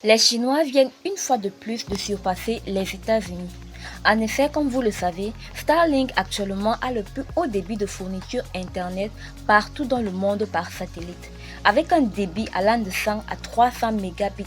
Les Chinois viennent une fois de plus de surpasser les États-Unis. En effet, comme vous le savez, Starlink actuellement a le plus haut débit de fourniture Internet partout dans le monde par satellite. Avec un débit allant de 100 à 300 mégabits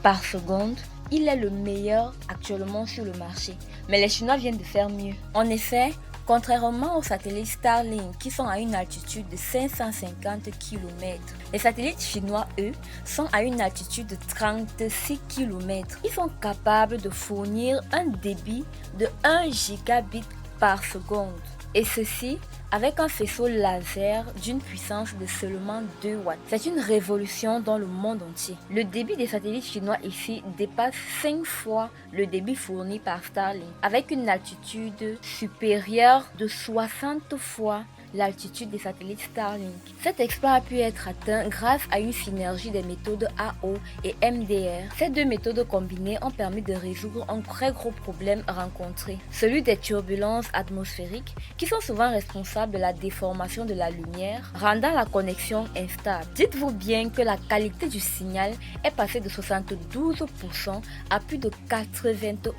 par seconde, il est le meilleur actuellement sur le marché. Mais les Chinois viennent de faire mieux. En effet, contrairement aux satellites Starlink qui sont à une altitude de 550 km, les satellites chinois, eux, sont à une altitude de 36 km. Ils sont capables de fournir un débit de 1 gigabit par seconde. Et ceci avec un faisceau laser d'une puissance de seulement 2 watts. C'est une révolution dans le monde entier. Le débit des satellites chinois ici dépasse 5 fois le débit fourni par Starlink, avec une altitude supérieure de 60 fois l'altitude des satellites Starlink. Cet exploit a pu être atteint grâce à une synergie des méthodes AO et MDR. Ces deux méthodes combinées ont permis de résoudre un très gros problème rencontré, celui des turbulences atmosphériques qui sont souvent responsables de la déformation de la lumière, rendant la connexion instable. Dites-vous bien que la qualité du signal est passée de 72% à plus de 91%.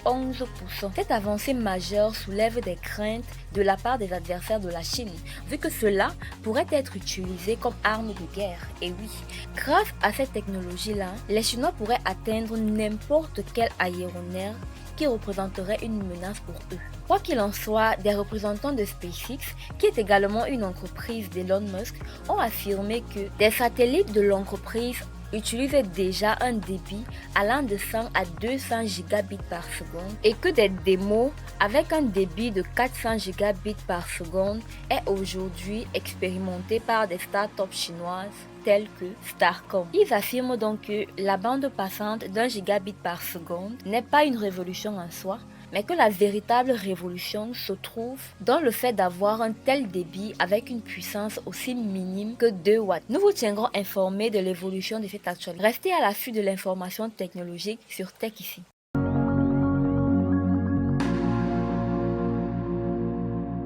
Cette avancée majeure soulève des craintes de la part des adversaires de la Chine, vu que cela pourrait être utilisé comme arme de guerre. Et oui, grâce à cette technologie-là, les Chinois pourraient atteindre n'importe quel aéronef qui représenterait une menace pour eux. Quoi qu'il en soit, des représentants de SpaceX, qui est également une entreprise d'Elon Musk, ont affirmé que des satellites de l'entreprise utilisait déjà un débit allant de 100 à 200 gigabits par seconde et que des démos avec un débit de 400 gigabits par seconde est aujourd'hui expérimenté par des startups chinoises telles que Starcom. Ils affirment donc que la bande passante d'1 gigabit par seconde n'est pas une révolution en soi, mais que la véritable révolution se trouve dans le fait d'avoir un tel débit avec une puissance aussi minime que 2 watts. Nous vous tiendrons informés de l'évolution de cette actualité. Restez à l'affût de l'information technologique sur Tech ici.